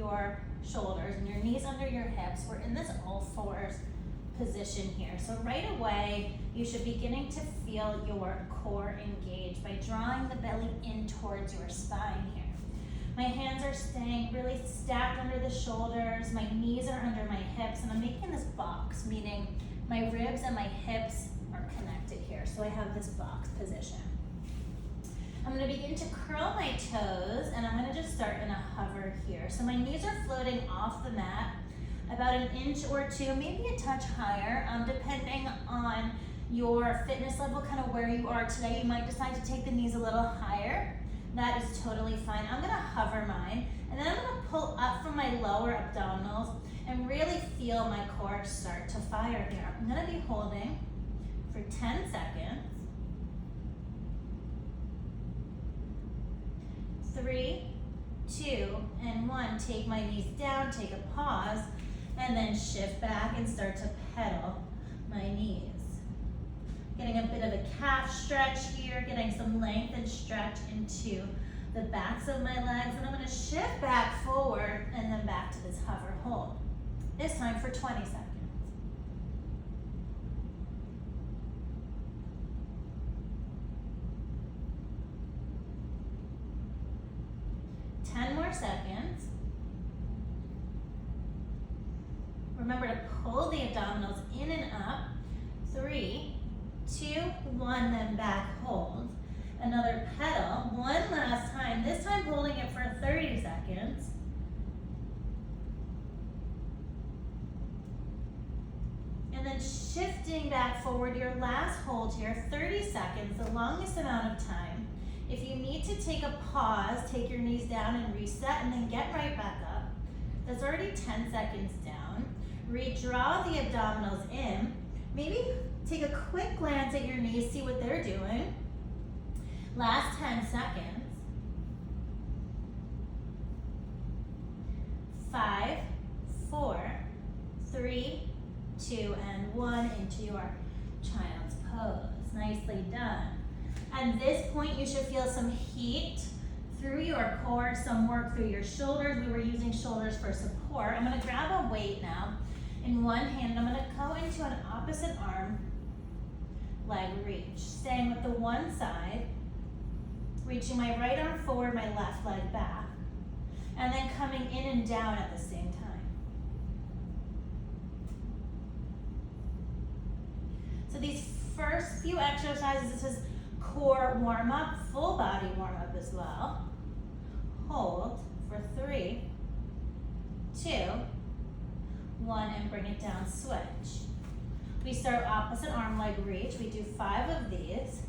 your shoulders and your knees under your hips. We're in this all fours position here. So right away, you should be beginning to feel your core engage by drawing the belly in towards your spine here. My hands are staying really stacked under the shoulders. My knees are under my hips, and I'm making this box, meaning my ribs and my hips are connected here. So I have this box position. I'm gonna begin to curl my toes, and I'm gonna just start in a hover here. So my knees are floating off the mat, about an inch or two, maybe a touch higher, depending on your fitness level, kind of where you are today. You might decide to take the knees a little higher. That is totally fine. I'm gonna hover mine, and then I'm gonna pull up from my lower abdominals and really feel my core start to fire here. I'm gonna be holding for 10 seconds. 3, 2, and 1. Take my knees down, take a pause, and then shift back and start to pedal my knees. Getting a bit of a calf stretch here, getting some length and stretch into the backs of my legs, and I'm gonna shift back forward and then back to this hover hold. This time for 20 seconds. 10 more seconds. Remember to pull the abdominals in and up. 3, 2, 1, then back hold. Another pedal, one last time, this time holding it for 30 seconds. And then shifting back forward, your last hold here, 30 seconds, the longest amount of time. If you need to take a pause, take your knees down and reset, and then get right back up. That's already 10 seconds down. Redraw the abdominals in. Maybe take a quick glance at your knees, see what they're doing. Last 10 seconds. 5, 4, 3, 2, and 1 into your child's pose. Nicely done. At this point, you should feel some heat through your core, some work through your shoulders. We were using shoulders for support. I'm gonna grab a weight now in one hand. I'm gonna go into an opposite arm leg reach, staying with the one side, reaching my right arm forward, my left leg back, and then coming in and down at the same time. So these first few exercises, this is core warm up, full body warm up as well. Hold for 3, 2, 1, and bring it down, switch. We start opposite arm leg reach. We do 5 of these.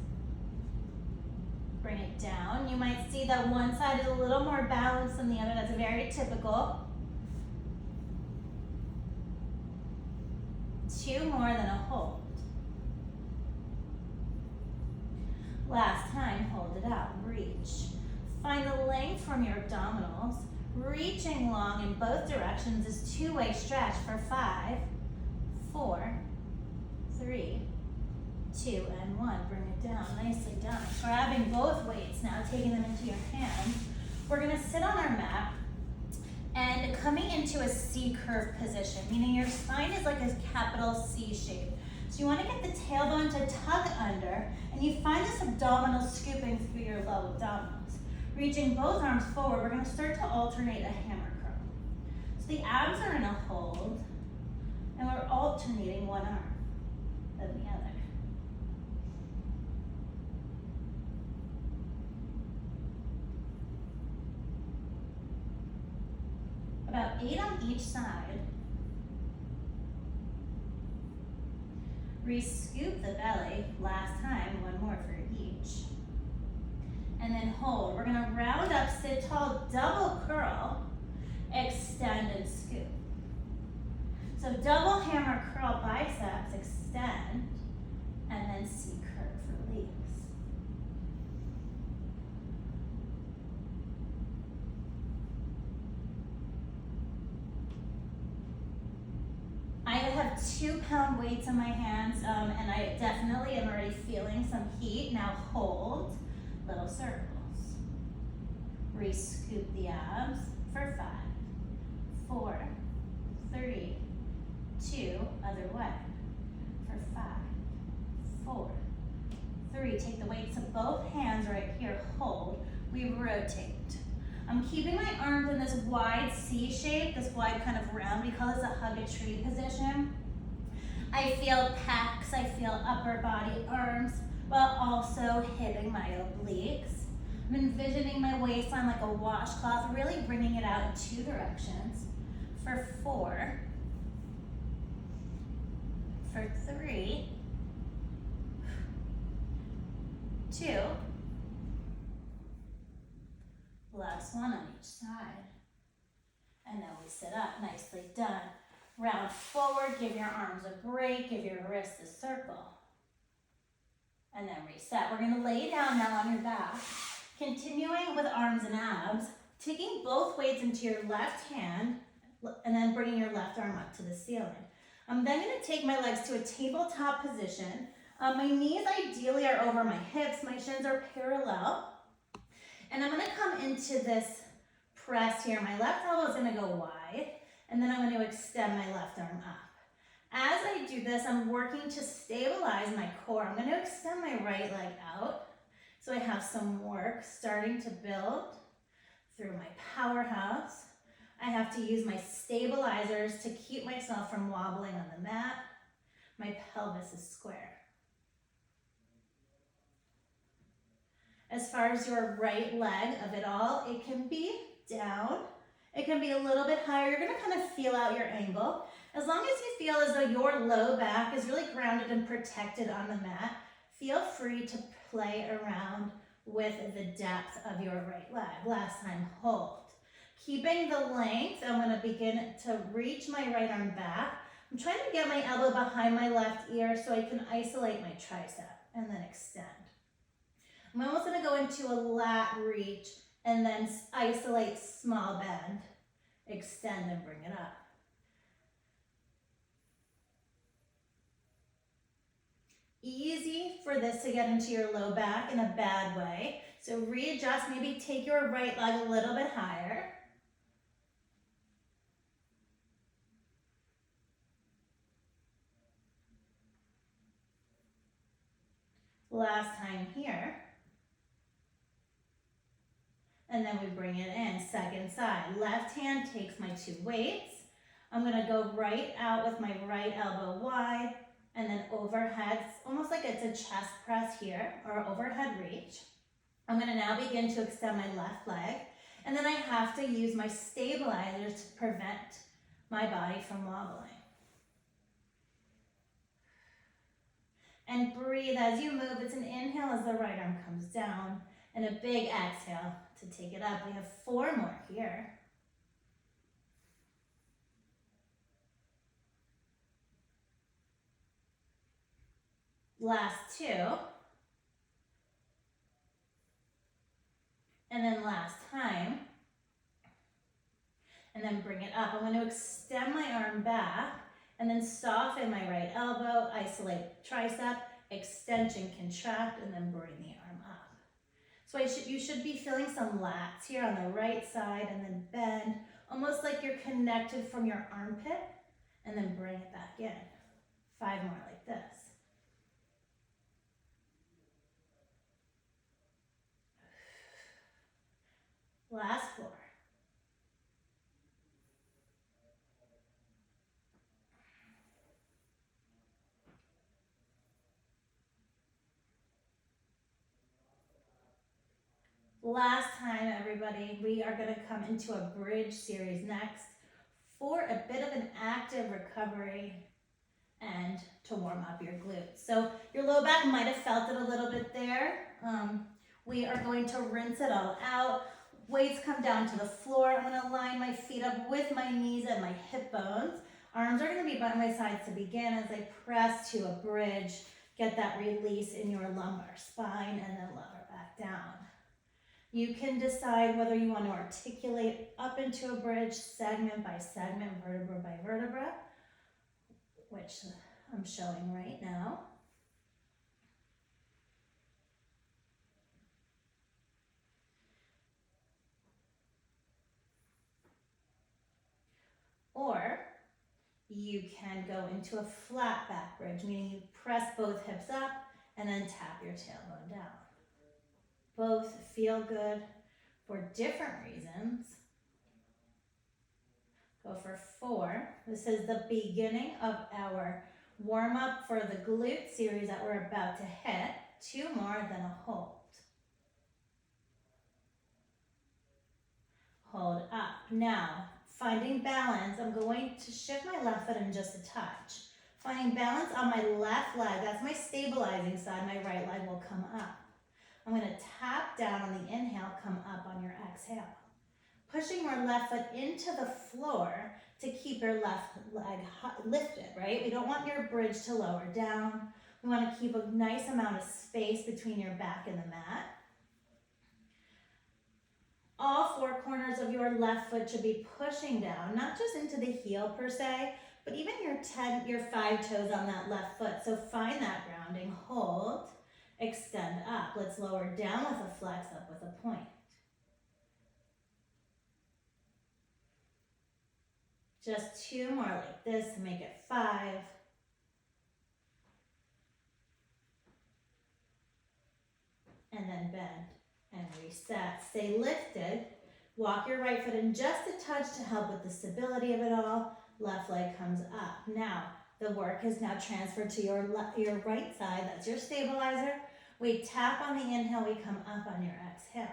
Bring it down. You might see that one side is a little more balanced than the other. That's very typical. 2 more, then a hold. Last time, hold it out, reach. Find the length from your abdominals. Reaching long in both directions is two-way stretch for 5, 4, 3, 2, and 1. Bring it down, nicely done. Grabbing both weights now, taking them into your hands. We're gonna sit on our mat and coming into a C curve position, meaning your spine is like a capital C shape. So you wanna get the tailbone to tug under, and you find this abdominal scooping through your low abdominals. Reaching both arms forward, we're gonna start to alternate a hammer curl. So the abs are in a hold, and we're alternating one arm than the other. About 8 on each side. Re-scoop the belly, last time, 1 more for each. And then hold. We're gonna round up, sit tall, double curl, extend and scoop. So double hammer curl biceps, extend, and then C curve, release. I have 2-pound weights in my hands, and I definitely am already feeling some heat. Now hold, little circles. Re-scoop the abs for 5, Other way. For 5, 4, 3. Take the weights of both hands right here. Hold. We rotate. I'm keeping my arms in this wide C shape, this wide kind of round. We call this a hug a tree position. I feel pecs, I feel upper body arms, while also hitting my obliques. I'm envisioning my waistline like a washcloth, really bringing it out in 2 directions. For 4, for 3, 2, last one on each side. And then we sit up, nicely done. Round forward, give your arms a break, give your wrists a circle. And then reset. We're gonna lay down now on your back. Continuing with arms and abs, taking both weights into your left hand and then bringing your left arm up to the ceiling. I'm then gonna take my legs to a tabletop position. My knees ideally are over my hips, my shins are parallel. And I'm gonna come into this press here. My left elbow is gonna go wide, and then I'm gonna extend my left arm up. As I do this, I'm working to stabilize my core. I'm gonna extend my right leg out, so I have some work starting to build through my powerhouse. I have to use my stabilizers to keep myself from wobbling on the mat. My pelvis is square. As far as your right leg of it all, it can be down. It can be a little bit higher. You're gonna kind of feel out your angle. As long as you feel as though your low back is really grounded and protected on the mat, feel free to play around with the depth of your right leg. Last time, hold. Keeping the length, I'm gonna begin to reach my right arm back. I'm trying to get my elbow behind my left ear so I can isolate my tricep and then extend. I'm almost gonna go into a lat reach and then isolate small bend, extend and bring it up. Easy for this to get into your low back in a bad way. So readjust, maybe take your right leg a little bit higher. Last time here. And then we bring it in, second side. Left hand takes my 2 weights. I'm gonna go right out with my right elbow wide and then overhead, almost like it's a chest press here or overhead reach. I'm gonna now begin to extend my left leg, and then I have to use my stabilizers to prevent my body from wobbling. And breathe as you move. It's an inhale as the right arm comes down, and a big exhale to take it up. We have 4 more here. Last 2. And then last time. And then bring it up. I'm going to extend my arm back and then soften my right elbow, isolate tricep, extension, contract, and then bring the arm up. So you should be feeling some lats here on the right side and then bend, almost like you're connected from your armpit, and then bring it back in. 5 more like this. Last 4. Last time, everybody, we are going to come into a bridge series next for a bit of an active recovery and to warm up your glutes. So your low back might have felt it a little bit there. We are going to rinse it all out. Weights come down to the floor. I'm going to line my feet up with my knees and my hip bones. Arms are going to be by my sides to begin as I press to a bridge. Get that release in your lumbar spine and then lower back down. You can decide whether you want to articulate up into a bridge, segment by segment, vertebra by vertebra, which I'm showing right now. Or you can go into a flat back bridge, meaning you press both hips up and then tap your tailbone down. Both feel good for different reasons. Go for 4. This is the beginning of our warm up for the glute series that we're about to hit. 2 more, then a hold. Hold up. Now, finding balance, I'm going to shift my left foot in just a touch. Finding balance on my left leg, that's my stabilizing side, my right leg will come up. I'm going to tap down on the inhale, come up on your exhale. Pushing your left foot into the floor to keep your left leg lifted, right? We don't want your bridge to lower down. We want to keep a nice amount of space between your back and the mat. All 4 corners of your left foot should be pushing down, not just into the heel per se, but even your 5 toes on that left foot. So find that grounding, hold, extend up. Let's lower down with a flex, up with a point. Just 2 more like this to make it 5. And then bend and reset. Stay lifted. Walk your right foot in just a touch to help with the stability of it all. Left leg comes up. Now, the work is now transferred to your right side. That's your stabilizer. We tap on the inhale, we come up on your exhale.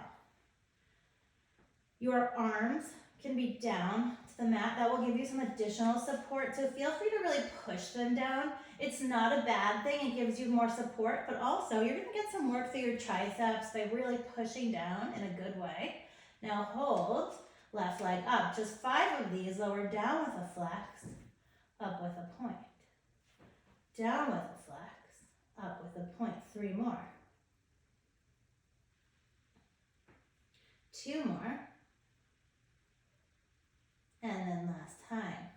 Your arms can be down to the mat. That will give you some additional support, so feel free to really push them down. It's not a bad thing, it gives you more support, but also you're gonna get some work through your triceps by really pushing down in a good way. Now hold, left leg up. Just 5 of these, lower down with a flex, up with a point. Down with a flex, up with a point. 3 more. 2 more. And then last time.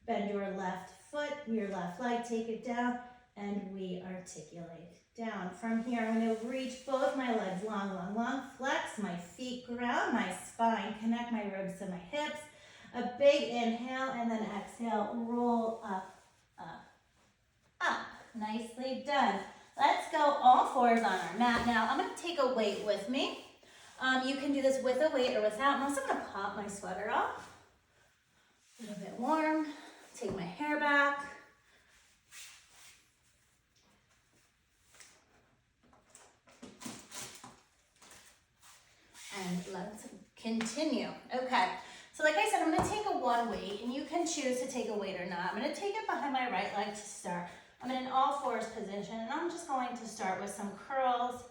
Bend your left foot, your left leg, take it down, and we articulate down. From here, I'm going to reach both my legs long, long, long. Flex my feet, ground my spine, connect my ribs to my hips. A big inhale, and then exhale, roll up, up, up. Nicely done. Let's go all 4s on our mat. Now, I'm going to take a weight with me. You can do this with a weight or without. I'm also going to pop my sweater off. A little bit warm. Take my hair back. And let's continue. Okay, so like I said, I'm going to take a 1 weight, and you can choose to take a weight or not. I'm going to take it behind my right leg to start. I'm in an all 4s position, and I'm just going to start with some curls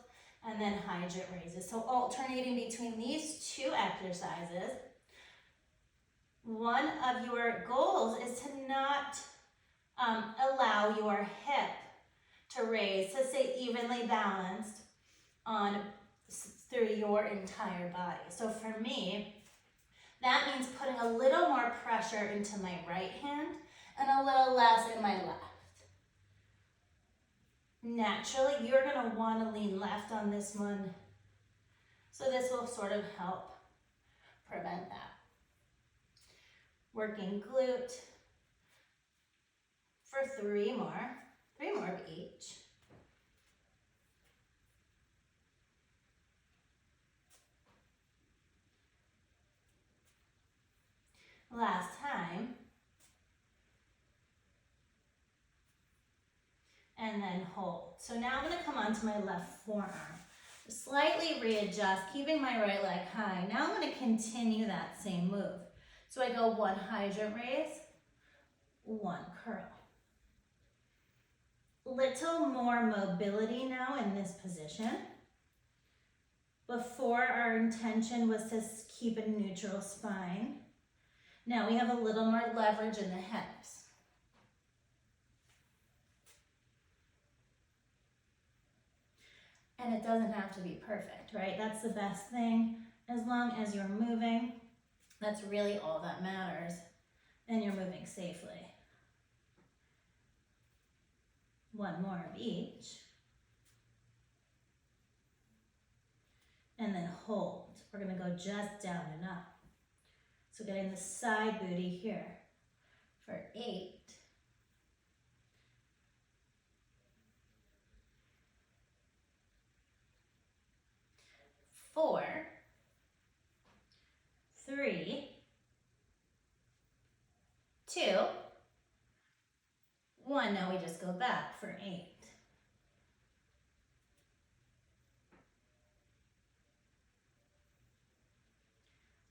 and then high jump raises. So alternating between these 2 exercises. One of your goals is to not allow your hip to raise, to stay evenly balanced through your entire body. So for me, that means putting a little more pressure into my right hand and a little less in my left. Naturally, you're going to want to lean left on this one. So this will sort of help prevent that. Working glute for 3 more. 3 more of each. Last time. And then hold. So now I'm going to come onto my left forearm. Slightly readjust, keeping my right leg high. Now I'm going to continue that same move. So I go 1 high jump raise, 1 curl. Little more mobility now in this position. Before, our intention was to keep a neutral spine. Now we have a little more leverage in the hips. And it doesn't have to be perfect, right? That's the best thing. As long as you're moving, that's really all that matters. And you're moving safely. 1 more of each. And then hold. We're going to go just down and up. So getting the side booty here. for 8, 4, 3, 2, 1. Now we just go back for 8.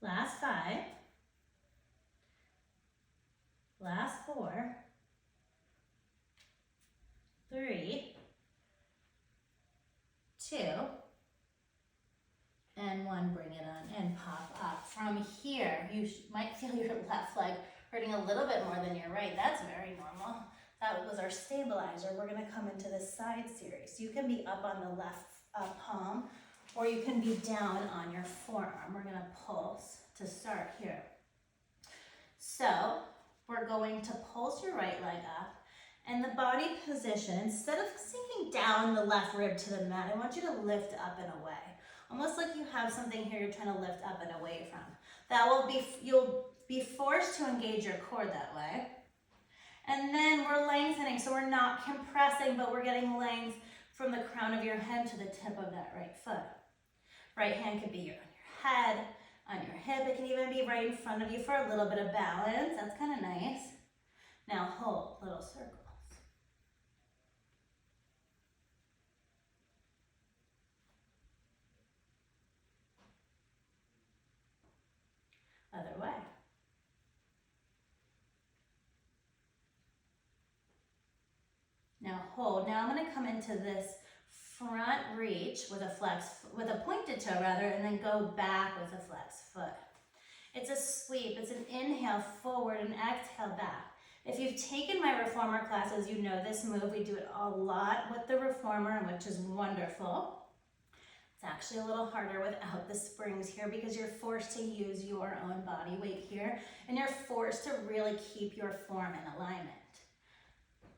Last 5. Last 4. 3, 2, and 1. Bring it on and pop up. From here, you might feel your left leg hurting a little bit more than your right. That's very normal. That was our stabilizer. We're gonna come into the side series. You can be up on the left palm, or you can be down on your forearm. We're gonna pulse to start here. So we're going to pulse your right leg up, and the body position, instead of sinking down the left rib to the mat, I want you to lift up and away. Almost like you have something here you're trying to lift up and away from. That will be, you'll be forced to engage your core that way. And then we're lengthening, so we're not compressing, but we're getting length from the crown of your head to the tip of that right foot. Right hand could be on your head, on your hip. It can even be right in front of you for a little bit of balance. That's kind of nice. Now hold, little circles. Other way. Now hold. Now I'm going to come into this front reach with a pointed toe rather, and then go back with a flexed foot. It's a sweep. It's an inhale forward and exhale back. If you've taken my reformer classes, you know this move. We do it a lot with the reformer, which is wonderful. It's actually a little harder without the springs here because you're forced to use your own body weight here, and you're forced to really keep your form in alignment.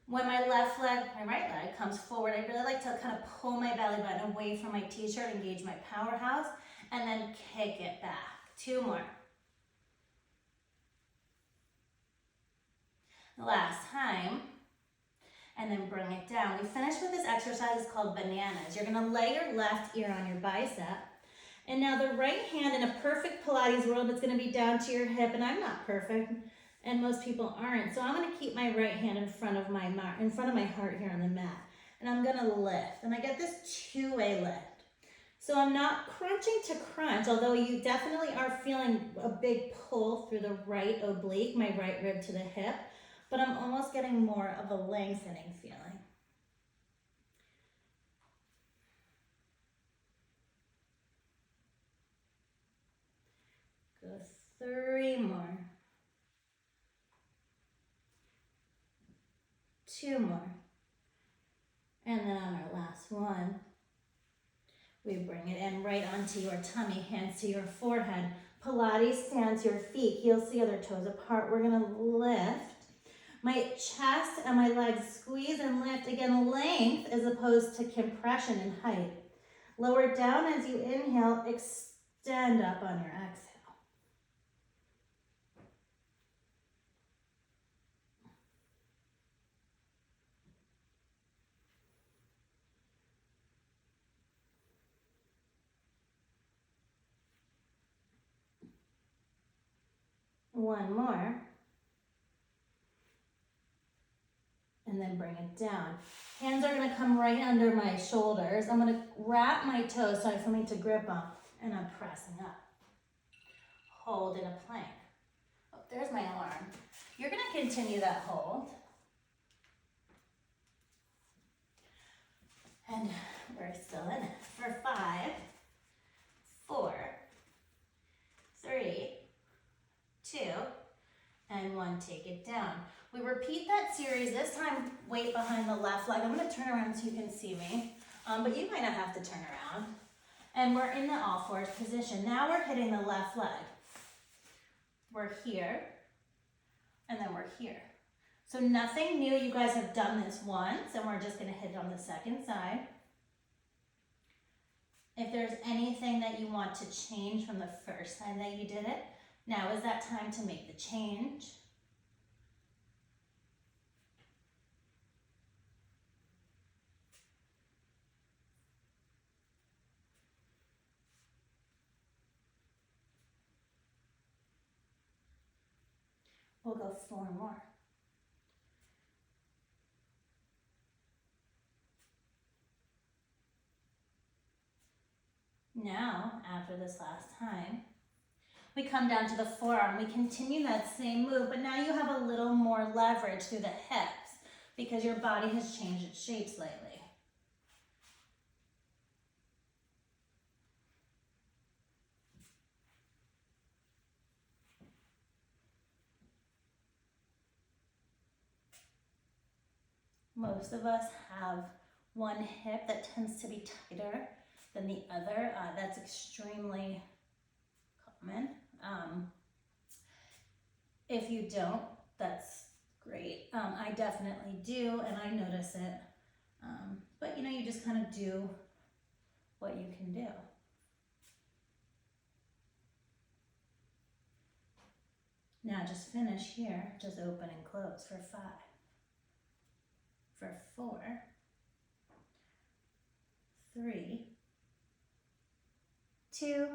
When my right leg comes forward, I really like to kind of pull my belly button away from my t-shirt, engage my powerhouse, and then kick it back. 2 more. Last time, and then bring it down. We finish with this exercise. It's called bananas. You're gonna lay your left ear on your bicep, and now the right hand, in a perfect Pilates world, it's gonna be down to your hip, and I'm not perfect, and most people aren't. So I'm gonna keep my right hand in front of my heart here on the mat, and I'm gonna lift, and I get this 2-way lift. So I'm not crunching to crunch, although you definitely are feeling a big pull through the right oblique, my right rib to the hip, but I'm almost getting more of a lengthening feeling. Go 3 more. 2 more. And then on our last one, we bring it in right onto your tummy, hands to your forehead. Pilates stance, your feet, heels together, toes apart. We're gonna lift. My chest and my legs squeeze and lift. Again, length as opposed to compression and height. Lower down as you inhale, extend up on your exhale. One more. And then bring it down. Hands are gonna come right under my shoulders. I'm gonna wrap my toes so for me to grip on, and I'm pressing up. Hold in a plank. Oh, there's my alarm. You're gonna continue that hold. And we're still in it for 5, 4, 3, 2, and 1. Take it down. We repeat that series, this time weight behind the left leg. I'm gonna turn around so you can see me, but you might not have to turn around. And we're in the all fours position. Now we're hitting the left leg. We're here, and then we're here. So nothing new, you guys have done this once, and we're just gonna hit it on the second side. If there's anything that you want to change from the first time that you did it, now is that time to make the change. We'll go 4 more. Now, after this last time, we come down to the forearm. We continue that same move, but now you have a little more leverage through the hips because your body has changed its shape slightly. Most of us have one hip that tends to be tighter than the other. That's extremely common. If you don't, that's great. I definitely do, and I notice it. But you know, you just kind of do what you can do. Now just finish here, just open and close for 5. For 4, 3, 2,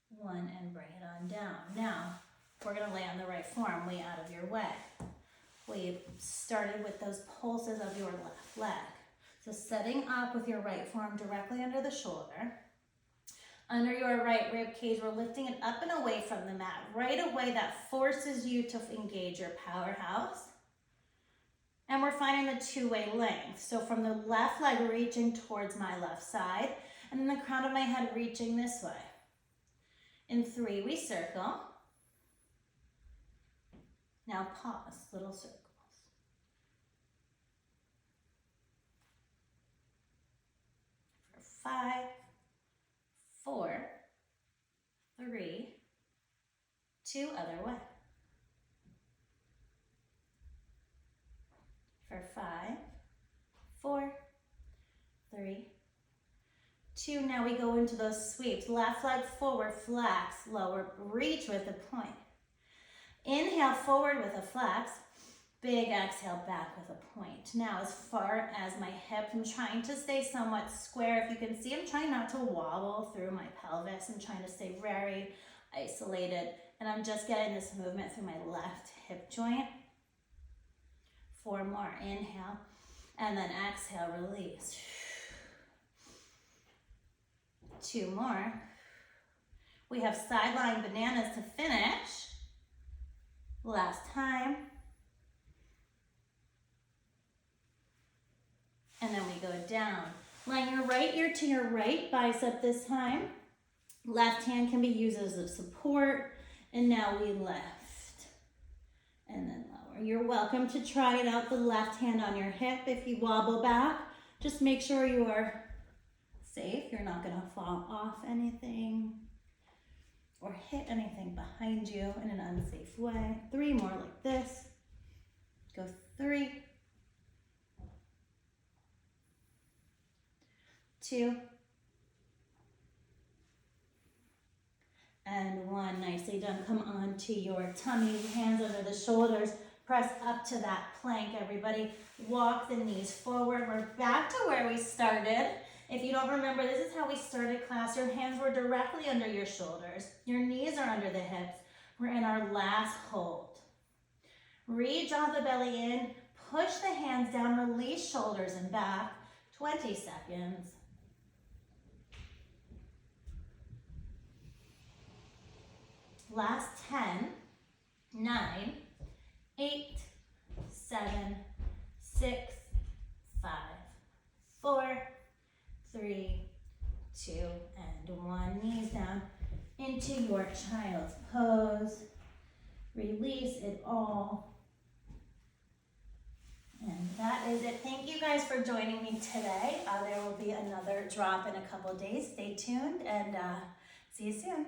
1, and bring it on down. Now, we're gonna lay on the right forearm, way out of your way. We started with those pulses of your left leg. So setting up with your right forearm directly under the shoulder. Under your right rib cage, we're lifting it up and away from the mat. Right away, that forces you to engage your powerhouse. And we're finding the 2-way length. So from the left leg reaching towards my left side, and then the crown of my head reaching this way. In 3, we circle. Now pause, little circles. For 5, 4, 3, 2, other way. For 5, 4, 3, 2. Now we go into those sweeps. Left leg forward, flex, lower, reach with the point. Inhale forward with a flex. Big exhale back with a point. Now as far as my hips, I'm trying to stay somewhat square. If you can see, I'm trying not to wobble through my pelvis. I'm trying to stay very isolated. And I'm just getting this movement through my left hip joint. 4 more, inhale, and then exhale, release. 2 more. We have sideline bananas to finish. Last time. And then we go down. Line your right ear to your right bicep this time. Left hand can be used as a support. And now we lift. And then lower. You're welcome to try it out, the left hand on your hip. If you wobble back, just make sure you are safe. You're not gonna fall off anything or hit anything behind you in an unsafe way. 3 more like this. Go 3, 2, and 1. Nicely done. Come on to your tummy, hands under the shoulders. Press up to that plank, everybody. Walk the knees forward. We're back to where we started. If you don't remember, this is how we started class. Your hands were directly under your shoulders. Your knees are under the hips. We're in our last hold. Re-draw the belly in. Push the hands down. Release shoulders and back. 20 seconds. Last 10, 9, 8, 7, 6, 5, 4, 3, 2, and 1. Knees down into your child's pose. Release it all. And that is it. Thank you guys for joining me today. There will be another drop in a couple days. Stay tuned and see you soon.